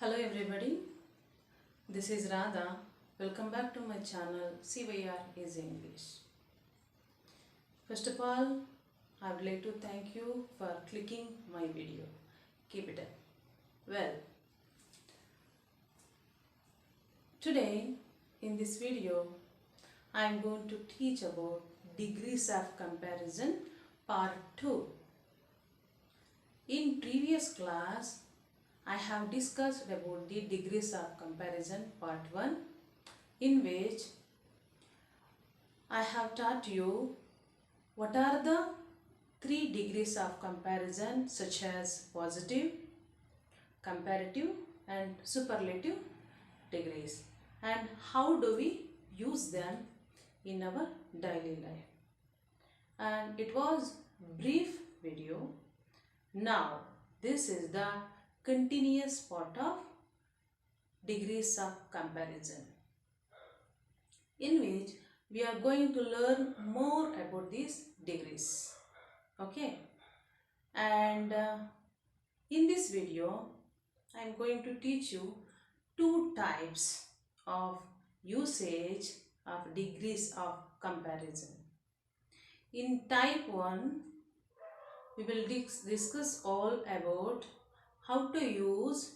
Hello everybody, this is Radha. Welcome back to my channel CYR is English. First of all, I would like to thank you for clicking my video. Keep it up. Well, today in this video, I am going to teach about degrees of comparison part 2. In previous class, I have discussed about the degrees of comparison part 1, in which I have taught you what are the 3 degrees of comparison such as positive, comparative and superlative degrees, and how do we use them in our daily life. And it was brief video. Now this is the continuous part of degrees of comparison, in which we are going to learn more about these degrees. Okay, and in this video I am going to teach you 2 types of usage of degrees of comparison. In type 1, we will discuss all about how to use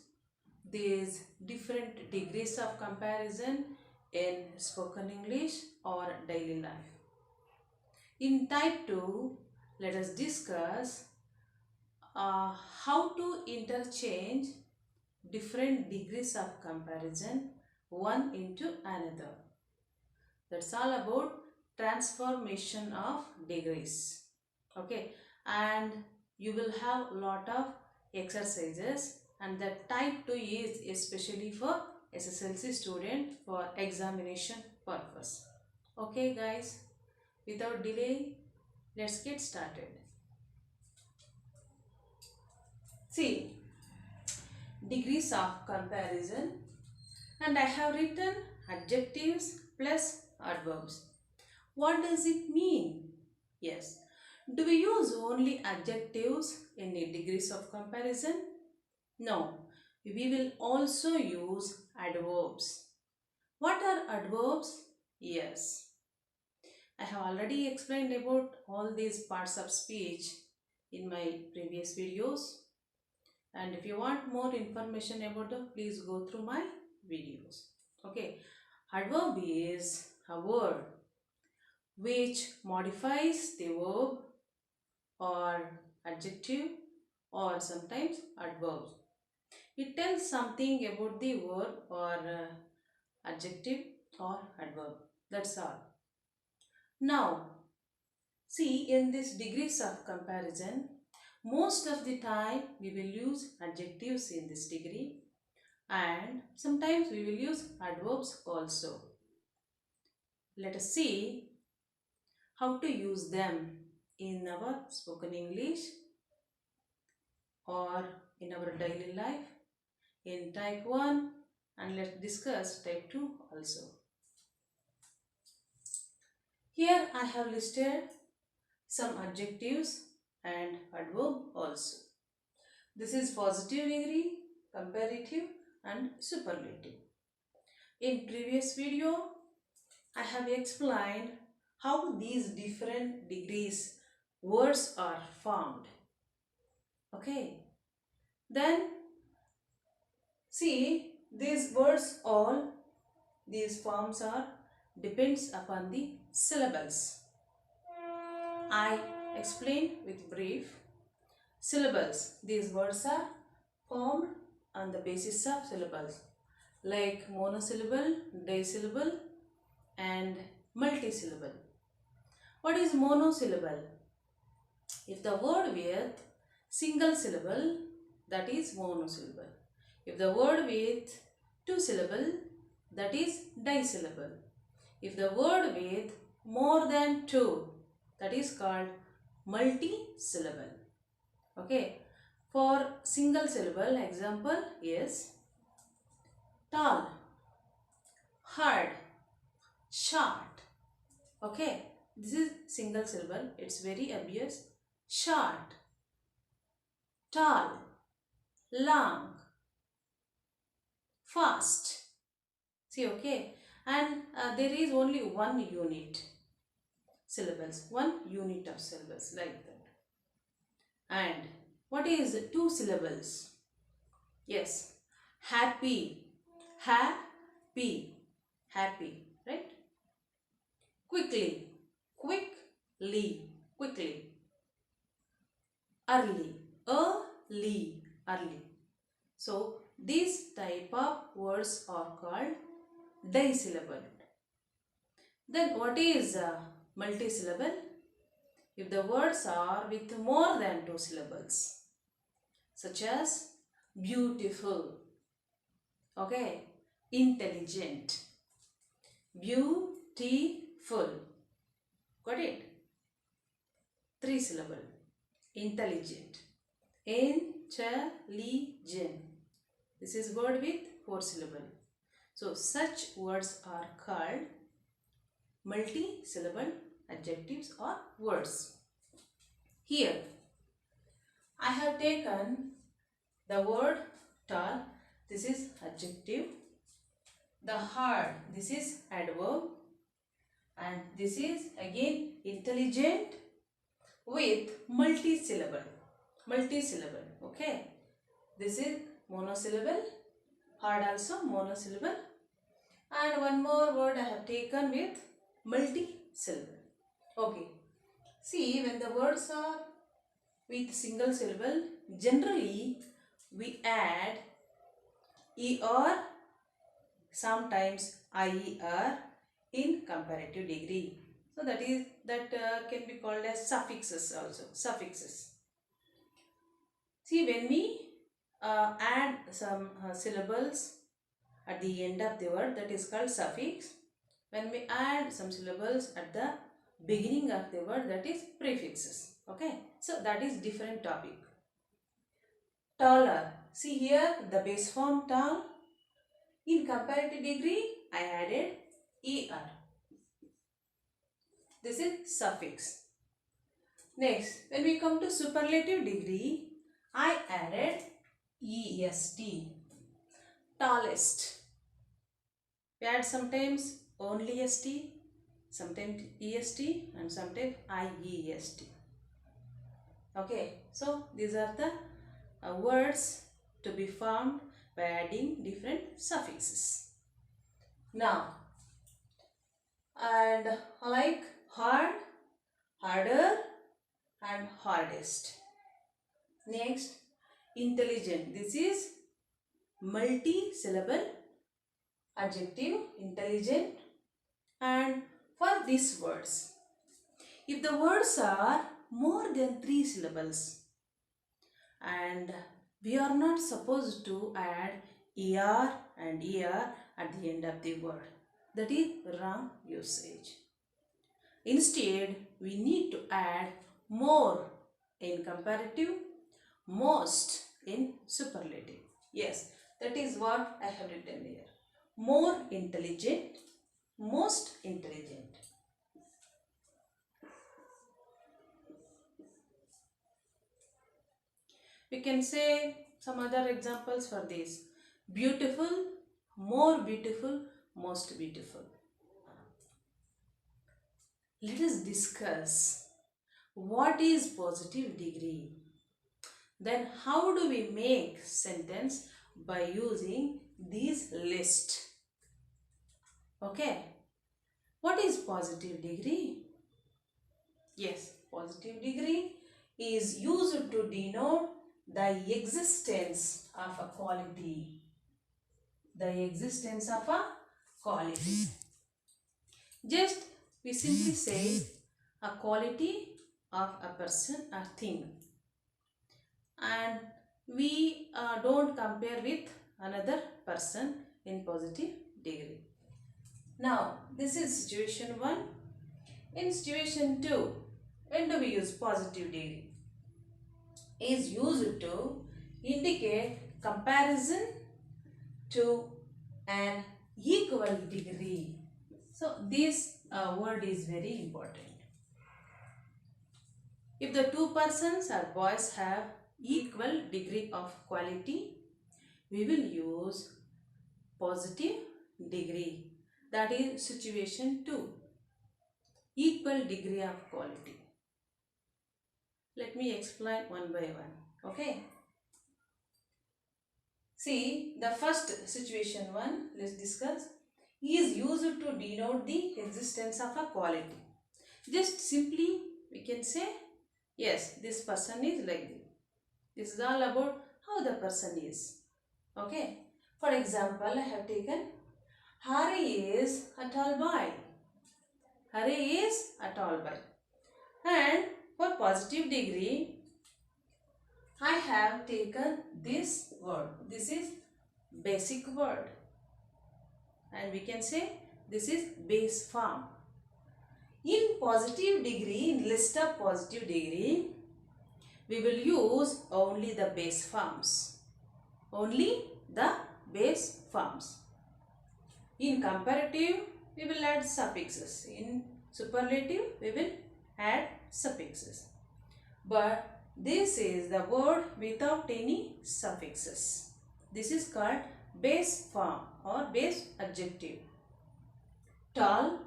these different degrees of comparison in spoken English or daily life. In type 2, let us discuss how to interchange different degrees of comparison one into another. That's all about transformation of degrees. Okay, and you will have a lot of exercises, and the type 2 is especially for SSLC student for examination purpose. Okay guys, without delay, let's get started. See, degrees of comparison, and I have written adjectives plus adverbs. What does it mean? Yes, do we use only adjectives in the degrees of comparison? No, we will also use adverbs. What are adverbs? Yes, I have already explained about all these parts of speech in my previous videos. And if you want more information about them, please go through my videos. Okay, adverb is a word which modifies the verb or adjective or sometimes adverbs. It tells something about the word or adjective or adverb. That's all. Now, see, in this degrees of comparison, most of the time we will use adjectives in this degree, and sometimes we will use adverbs also. Let us see how to use them in our spoken English or in our daily life in type 1, and let's discuss type 2 also. Here I have listed some adjectives and adverb also. This is positive degree, comparative and superlative. In previous video, I have explained how these different degrees words are formed. Okay, then see, these words, all these forms are depends upon the syllables. I explain with brief. Syllables, these words are formed on the basis of syllables like monosyllable, disyllable and multisyllable. What is monosyllable? If the word with single syllable, that is monosyllable. If the word with 2 syllable, that is disyllable. If the word with more than 2, that is called multisyllable. Okay, for single syllable, example is tall, hard, short. Okay, this is single syllable. It's very obvious. Short, tall, long, fast. See, okay. And there is only one unit syllables, one unit of syllables like that. And what is two syllables? Yes, happy, happy, happy, right? Quickly, quickly, quickly. Early, early, early. So these type of words are called disyllable. Then what is multisyllable? If the words are with more than two syllables, such as beautiful, okay, intelligent, beautiful, got it? Three syllable, intelligent, intelligent. This is word with four syllable. So such words are called multi-syllable adjectives or words. Here I have taken the word tall, this is adjective. The hard, this is adverb. And this is again intelligent with multi-syllable. Multi-syllable, okay. This is monosyllable, hard also monosyllable. And one more word I have taken with multi-syllable. Okay. See, when the words are with single syllable, generally we add er, sometimes ier in comparative degree. So that can be called as suffixes also. Suffixes. See, when we add some syllables at the end of the word, that is called suffix. When we add some syllables at the beginning of the word, that is prefixes. Okay, so that is different topic. Taller. See here the base form tall. In comparative degree, I added er. This is suffix. Next, when we come to superlative degree, I added est. Tallest. We add sometimes only st, sometimes est, and sometimes iest. Okay, so these are the words to be formed by adding different suffixes. Now, and like hard, harder, and hardest. Next, intelligent. This is multi-syllable adjective, intelligent. And for these words, if the words are more than 3 syllables and we are not supposed to add er and er at the end of the word, that is wrong usage. Instead, we need to add more in comparative, most in superlative. Yes, that is what I have written here. More intelligent, most intelligent. We can say some other examples for this. Beautiful, more beautiful, most beautiful. Let us discuss what is positive degree. Then how do we make sentence by using this list? Okay. What is positive degree? Yes, positive degree is used to denote the existence of a quality. The existence of a quality. Just we simply say a quality of a person or thing. And we don't compare with another person in positive degree. Now, this is situation 1. In situation 2, when do we use positive degree? Is used to indicate comparison to an equal degree. So, this word is very important. If the two persons or boys have equal degree of quality, we will use positive degree. That is situation 2. Equal degree of quality. Let me explain one by one. Okay. See, the first situation 1, let's discuss, is used to denote the existence of a quality. Just simply we can say, yes, this person is like this. This is all about how the person is. Okay. For example, I have taken Hari is a tall boy. Hari is a tall boy. And for positive degree, I have taken this word. This is basic word. And we can say this is base form. In positive degree, in list of positive degree, we will use only the base forms. Only the base forms. In comparative, we will add suffixes. In superlative, we will add suffixes. But this is the word without any suffixes. This is called base form or base adjective. Tall,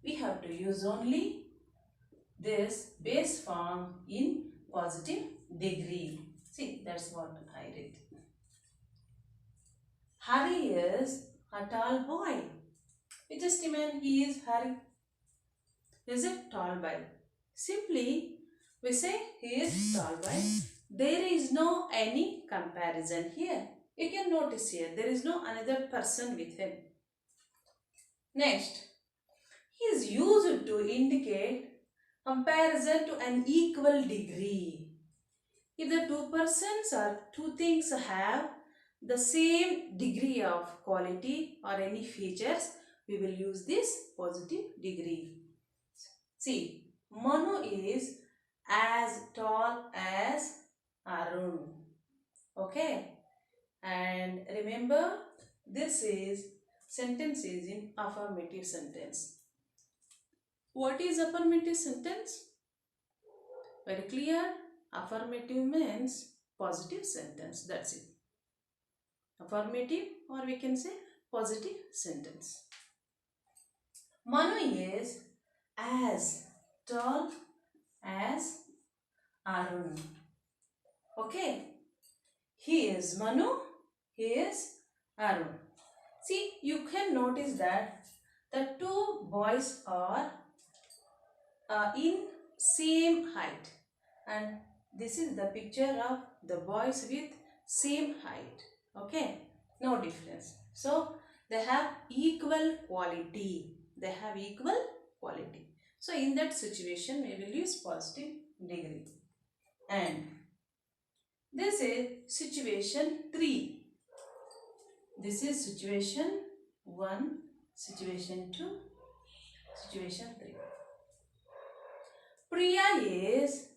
we have to use only this base form in positive degree. See, that's what I read. Hari is a tall boy. We just imagine he is Hari. Is it tall boy? Simply, we say he is tall boy. There is no any comparison here. You can notice here, there is no another person with him. Next, he is used to indicate comparison to an equal degree. If the two persons or two things have the same degree of quality or any features, we will use this positive degree. See, Manu is as tall as Arun. Okay. And remember, this is sentence is in affirmative sentence. What is affirmative sentence? Very clear. Affirmative means positive sentence. That's it. Affirmative, or we can say positive sentence. Manu is as tall as Arun. Okay. He is Manu. He is Arun. See, you can notice that the two boys are in same height, and this is the picture of the boys with same height. Okay, no difference. So they have equal quality. They have equal quality. So in that situation, we will use positive degree. And this is situation 3. This is situation 1, situation 2, situation 3. Priya is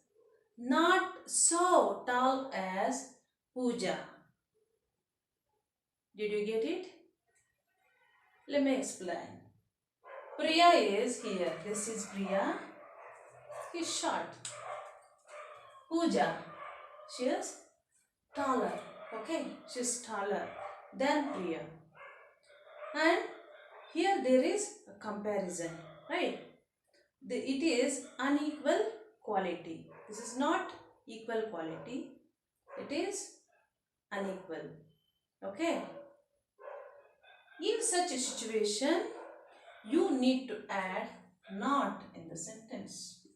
not so tall as Pooja. Did you get it? Let me explain. Priya is here. This is Priya. He is short. Pooja, she is taller. Okay, she is taller than Priya. And here there is a comparison, right? It is unequal quality. This is not equal quality. It is unequal. Okay. In such a situation, you need to add not in the sentence.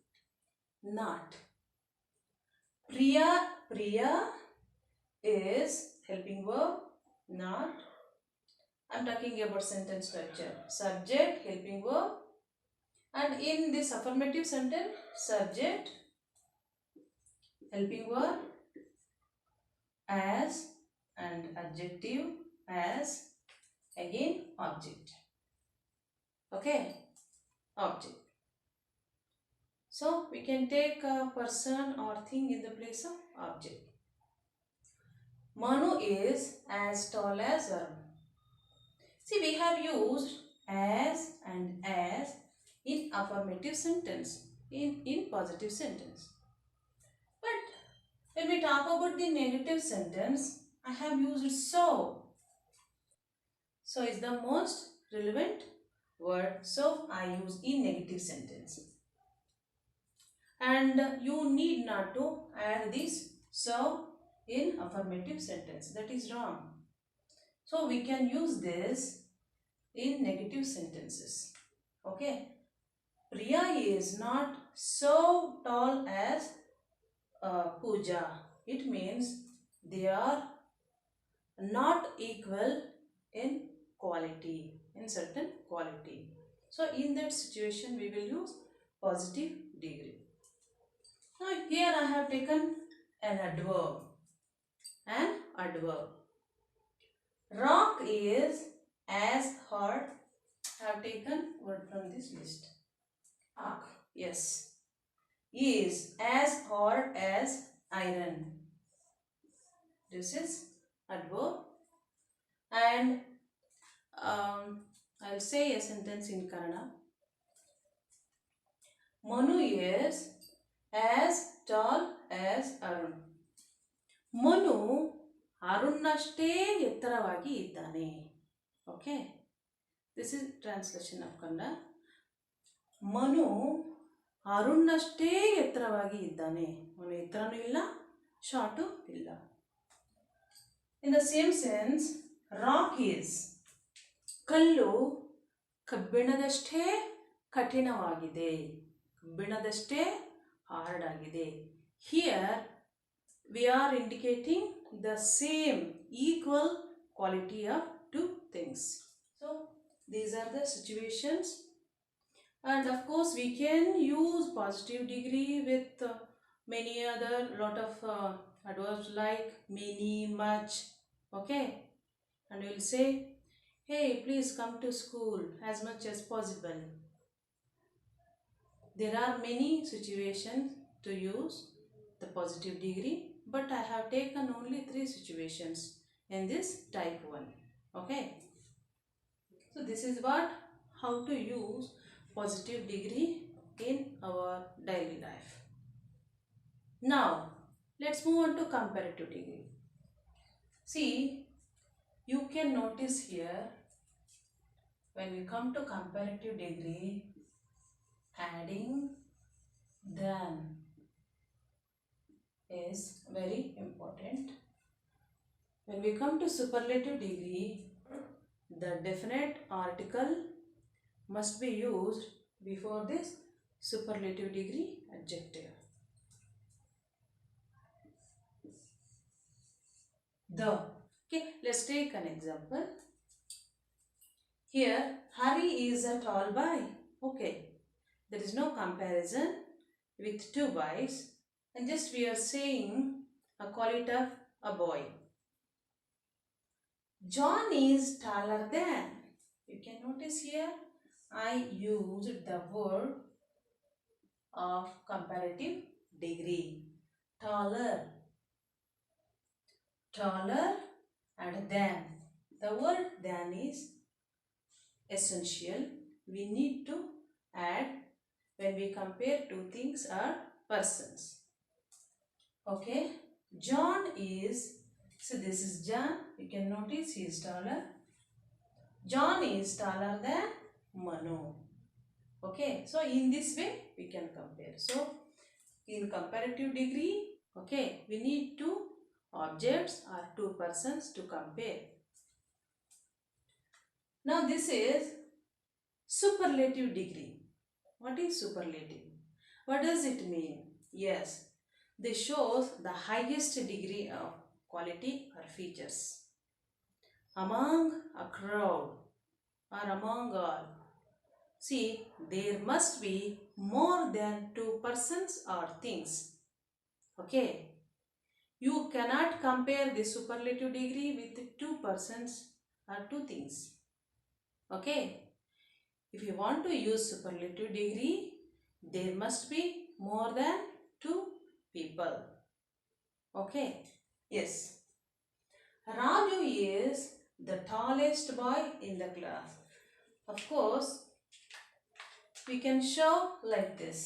Not. Priya is helping verb, not. I am talking about sentence structure. Subject, helping verb. And in this affirmative sentence, subject, helping verb, as, and adjective, as, again object. Okay, object. So we can take a person or thing in the place of object. Manu is as tall as Arun. See, we have used as and as in affirmative sentence, in positive sentence. But when we talk about the negative sentence, I have used so. So is the most relevant word. So I use in negative sentence. And you need not to add this so in affirmative sentence. That is wrong. So we can use this in negative sentences. Okay. Priya is not so tall as Pooja. It means they are not equal in quality, in certain quality. So in that situation we will use positive degree. Now here I have taken an adverb. An adverb. Rock is as hard. I have taken word from this list. Rock, yes, is as hard as iron. This is adverb. And I'll say a sentence in Kannada. Manu is as tall as Arun. Manu ಅರುಣ್ಣಷ್ಟೇ ಎತ್ತರವಾಗಿ ಇದ್ದಾನೆ. Okay, this is translation of Kannada. Manu ಅರುಣ್ಣಷ್ಟೇ ಎತ್ತರವಾಗಿ ಇದ್ದಾನೆ. ಅವನು ಎತ್ತರನೂ ಇಲ್ಲ, short ಇಲ್ಲ. In the same sense, rock is ಕಲ್ಲು ಕಬ್ಬಿಣದಷ್ಟೇ ಕಠಿಣವಾಗಿದೆ, ಕಬ್ಬಿಣದಷ್ಟೇ hard ಆಗಿದೆ. Here we are indicating the same equal quality of two things. So these are the situations, and of course we can use positive degree with many other lot of adverbs like many, much. Okay, and we will say, hey, please come to school as much as possible. There are many situations to use the positive degree, but I have taken only 3 situations in this type 1. Okay, so this is what how to use positive degree in our daily life. Now let's move on to comparative degree. See, you can notice here when we come to comparative degree, adding than is very important. When we come to superlative degree, the definite article must be used before this superlative degree adjective. The. Okay, let's take an example. Here, Hari is a tall boy. Okay, there is no comparison with 2 boys, and just we are saying a quality of a boy. John is taller than. You can notice here I used the word of comparative degree. Taller. Taller and than. The word than is essential. We need to add when we compare 2 things or persons. Okay. John is, so this is John. You can notice he is taller. John is taller than Manu. Okay. So in this way we can compare. So in comparative degree, okay, we need 2 objects or 2 persons to compare. Now this is superlative degree. What is superlative? What does it mean? Yes, this shows the highest degree of quality or features among a crowd or among all. See, there must be more than 2 persons or things. Okay, you cannot compare the superlative degree with 2 persons or 2 things. Okay, if you want to use superlative degree, there must be more than 2 people. Okay, yes. Raju is the tallest boy in the class. Of course, we can show like this.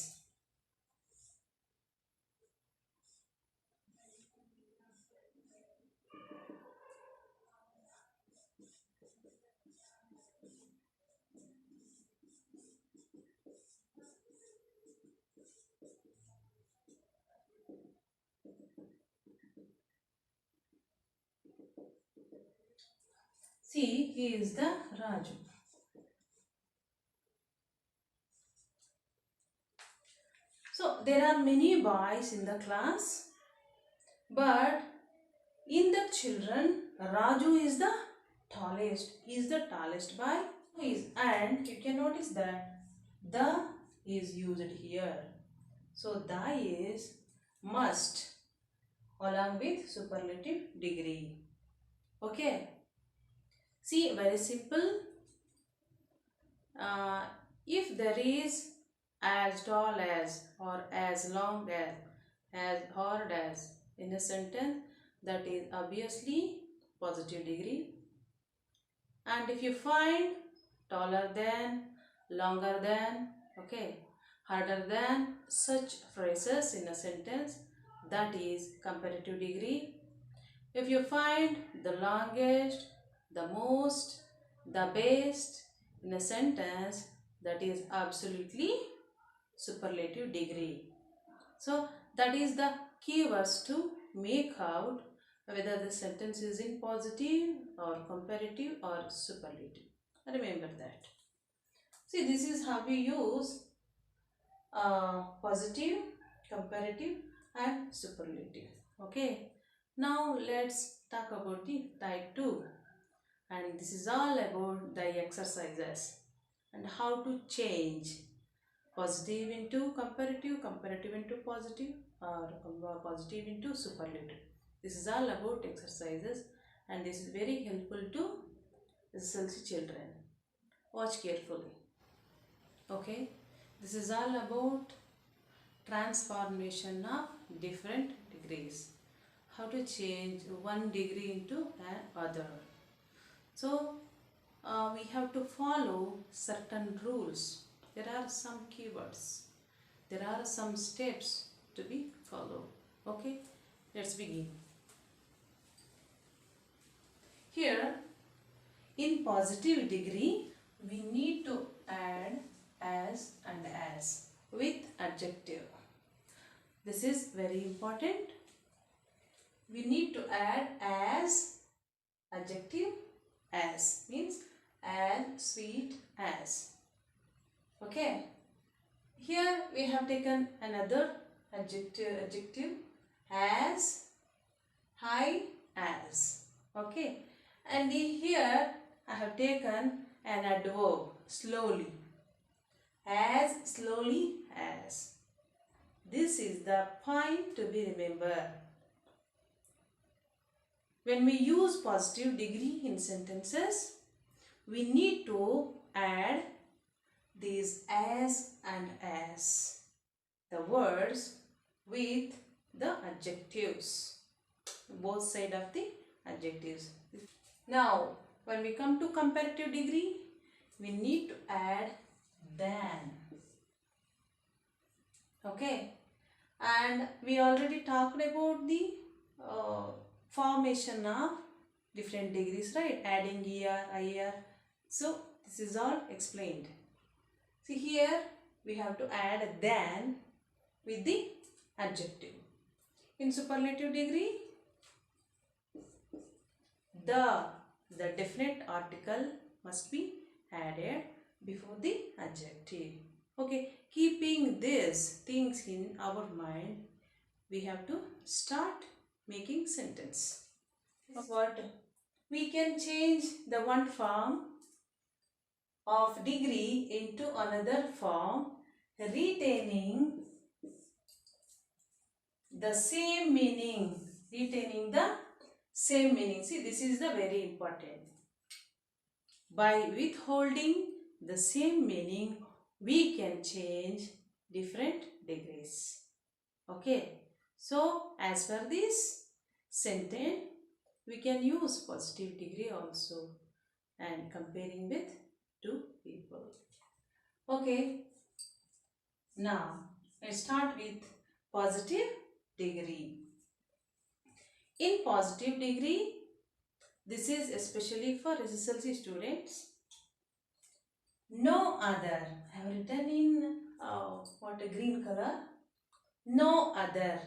See, he is the Raju. So there are many boys in the class, but in the children, Raju is the tallest. He is the tallest boy. And you can notice that the is used here. So the is must along with superlative degree. Okay. See, very simple. If there is as tall as or as long as hard as in a sentence, that is obviously positive degree. And if you find taller than, longer than, okay, harder than such phrases in a sentence, that is comparative degree. If you find the longest, the most, the best in a sentence, that is absolutely superlative degree. So that is the keywords to make out whether the sentence is in positive or comparative or superlative. Remember that. See, this is how we use positive, comparative and superlative. Okay. Now let's talk about the type 2. And this is all about the exercises and how to change positive into comparative, comparative into positive, or positive into superlative. This is all about exercises and this is very helpful to SSLC children. Watch carefully. Okay, this is all about transformation of different degrees. How to change one degree into another. So we have to follow certain rules. There are some keywords. There are some steps to be followed. Okay, let's begin. Here, in positive degree, we need to add as and as with adjective. This is very important. We need to add as adjective as means as sweet as. Okay. Here we have taken another adjective as high as. Okay. And here I have taken an adverb slowly. As slowly as. This is the point to be remembered. When we use positive degree in sentences, we need to add these as and as, the words with the adjectives, both sides of the adjectives. Now, when we come to comparative degree, we need to add than. Okay, and we already talked about the formation of different degrees, right? Adding er. So this is all explained. See, here we have to add than with the adjective. In superlative degree, the definite article must be added before the adjective. Okay, keeping these things in our mind, we have to start making sentence. What we can change the one form of degree into another form, retaining the same meaning. Retaining the same meaning. See, this is the very important. By withholding the same meaning, we can change different degrees. Okay. So, as per this sentence, we can use positive degree also and comparing with two people. Okay. Now, let's start with positive degree. In positive degree, this is especially for SSLC students. No other. I have written in what a green color. No other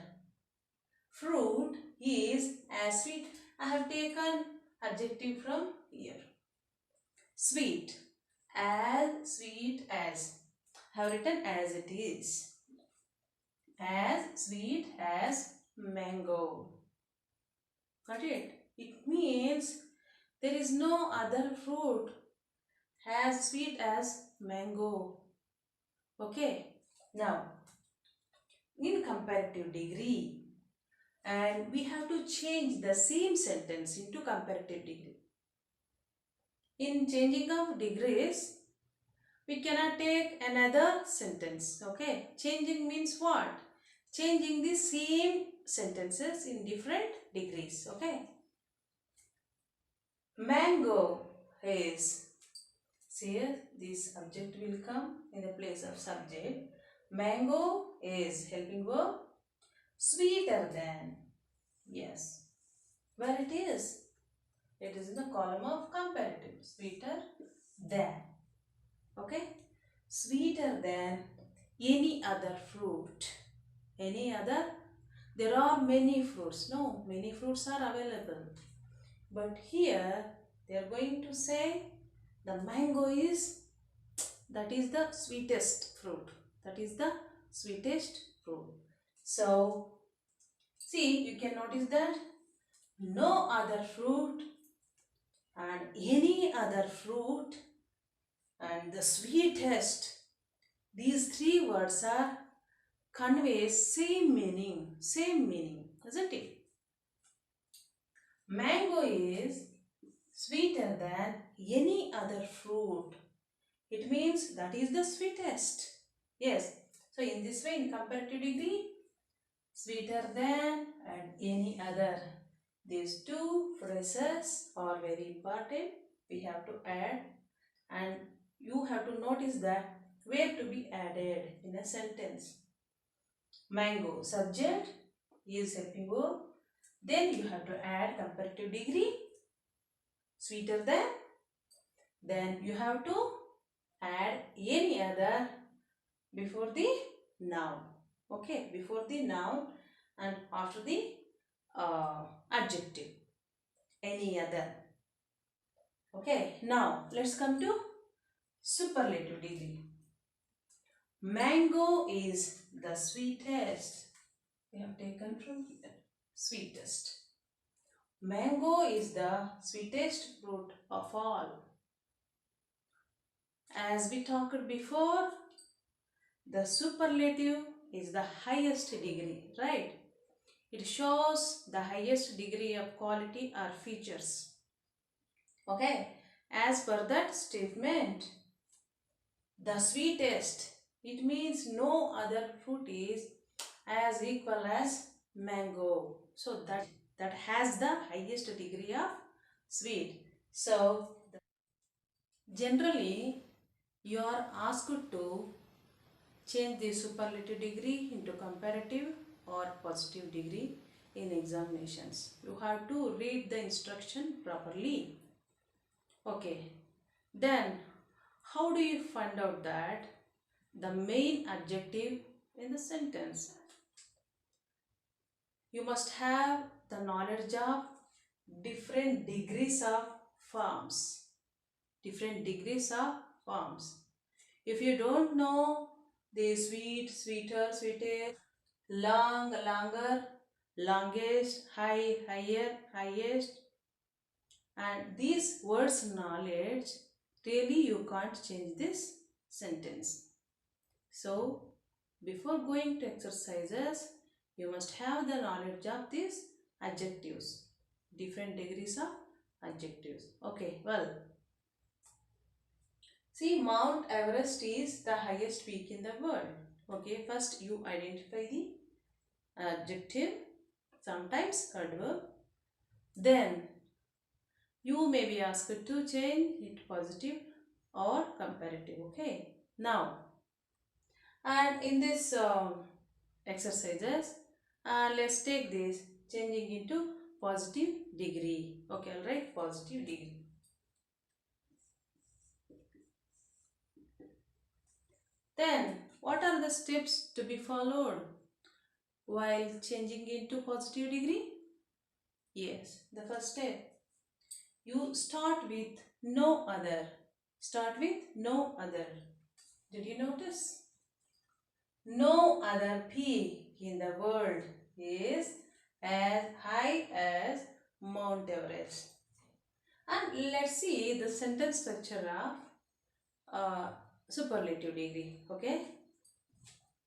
fruit is as sweet. I have taken adjective from here. Sweet. As sweet as. I have written as it is. As sweet as mango. Got it? It means there is no other fruit as sweet as mango. Okay. Now, in comparative degree, and we have to change the same sentence into comparative degree. In changing of degrees, we cannot take another sentence. Okay. Changing means what? Changing the same sentences in different degrees. Okay. Mango is, see here, this object will come in the place of subject. Mango is helping verb. Sweeter than. Yes. Where it is? It is in the column of comparative. Sweeter than. Okay. Sweeter than any other fruit. Any other? There are many fruits. No, many fruits are available. But here they are going to say the mango is, that is the sweetest fruit. That is the sweetest fruit. So, see, you can notice that no other fruit and any other fruit and the sweetest. These three words are conveys same meaning, isn't it? Mango is sweeter than any other fruit. It means that is the sweetest. Yes. So in this way, in comparative degree, sweeter than and any other. These two phrases are very important. We have to add, and you have to notice that where to be added in a sentence. Mango, subject is helping verb. Then you have to add comparative degree, sweeter than. Then you have to add any other before the noun. Okay, before the noun and after the adjective. Any other. Okay, now let's come to superlative degree. Mango is the sweetest. We have taken from here. Sweetest. Mango is the sweetest fruit of all. As we talked before, the superlative is the highest degree, right? It shows the highest degree of quality or features. Okay, as per that statement, the sweetest, it means no other fruit is as equal as mango. So that has the highest degree of sweet. So generally you are asked to change the superlative degree into comparative or positive degree in examinations. You have to read the instruction properly. Okay. Then how do you find out that the main adjective in the sentence? You must have the knowledge of different degrees of forms. Different degrees of forms. If you don't know the sweet, sweeter, sweetest, long, longer, longest, high, higher, highest, and these words knowledge, really you can't change this sentence. So, before going to exercises, you must have the knowledge of these adjectives, different degrees of adjectives. Okay, well, see, Mount Everest is the highest peak in the world. Okay, first you identify the adjective, sometimes adverb. Then you may be asked to change it positive or comparative. Okay, now, and in this exercises, let's take this changing into positive degree. Okay, all right, positive degree. Then what are the steps to be followed while changing into positive degree? Yes, the first step. You start with no other. Start with no other. Did you notice? No other peak in the world is as high as Mount Everest. And let's see the sentence structure of superlative degree. Okay.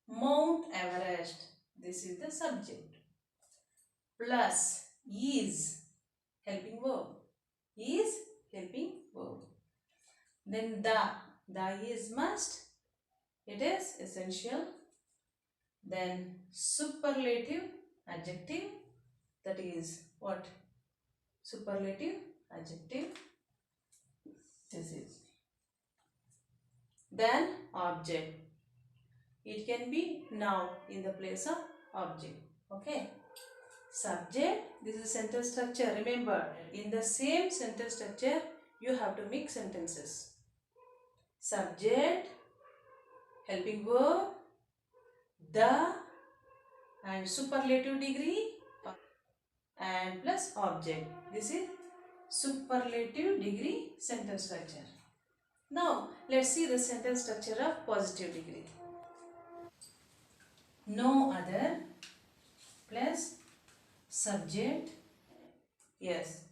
Mount Everest. This is the subject. Plus is helping verb. Is helping verb. Then the is must. It is essential. Then superlative adjective. That is what? Superlative adjective. This is. Then object. It can be noun in the place of object. Okay. Subject. This is sentence structure. Remember, in the same sentence structure, you have to make sentences. Subject, helping verb, the, and superlative degree, and plus object. This is superlative degree sentence structure. Now, let's see the sentence structure of positive degree. No other plus subject. Yes,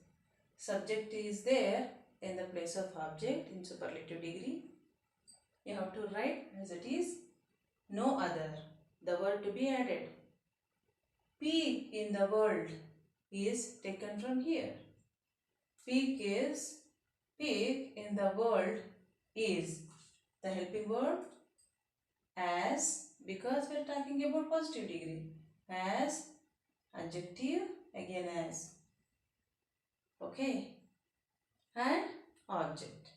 subject is there in the place of object in superlative degree. You have to write as it is. No other. The word to be added. Peak in the world is taken from here. Peak in the world is the helping word as, because we are talking about positive degree, as, adjective, again as. Okay. And object.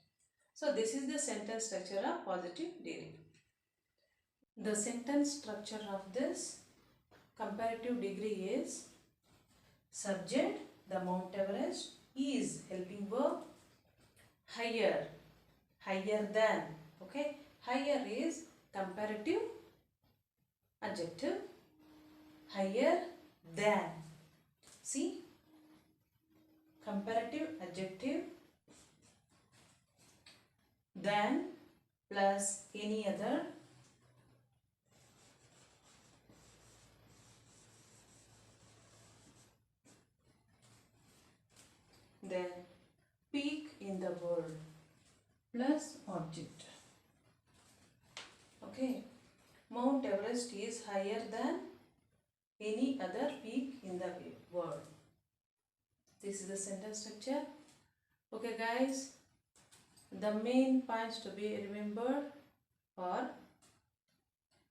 So this is the sentence structure of positive degree. The sentence structure of this comparative degree is subject, the Mount Everest, is helping verb, higher, higher than. Okay, higher is comparative adjective, higher than. See, comparative adjective, than plus any other, then peak in the world plus object. Okay, Mount Everest is higher than any other peak in the world. This is the sentence structure. Okay guys, the main points to be remembered are,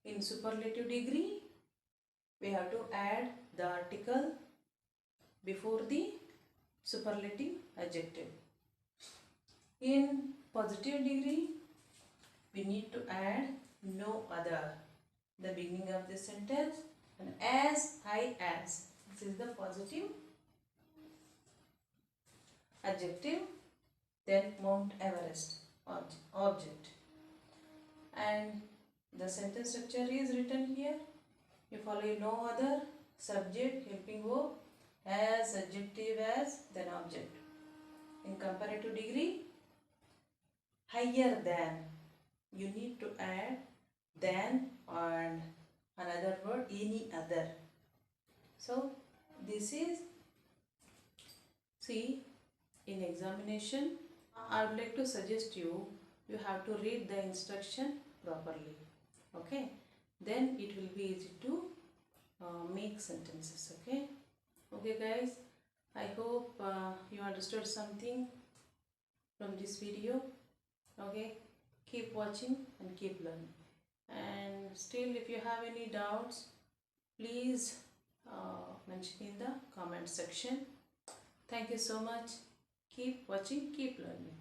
in superlative degree we have to add the article before the superlative adjective. In positive degree we need to add no other, the beginning of the sentence, and as high as. This is the positive adjective. Then Mount Everest object, and the sentence structure is written here. You follow no other, subject, helping verb, as, adjective, as, then object. In comparative degree, higher than, you need to add than and another word, any other. So this is, see, in examination I would like to suggest you have to read the instruction properly. Okay, then it will be easy to make sentences. Okay guys, I hope you understood something from this video. Okay, keep watching and keep learning, and still if you have any doubts, please mention in the comment section. Thank you so much. Keep watching, keep learning.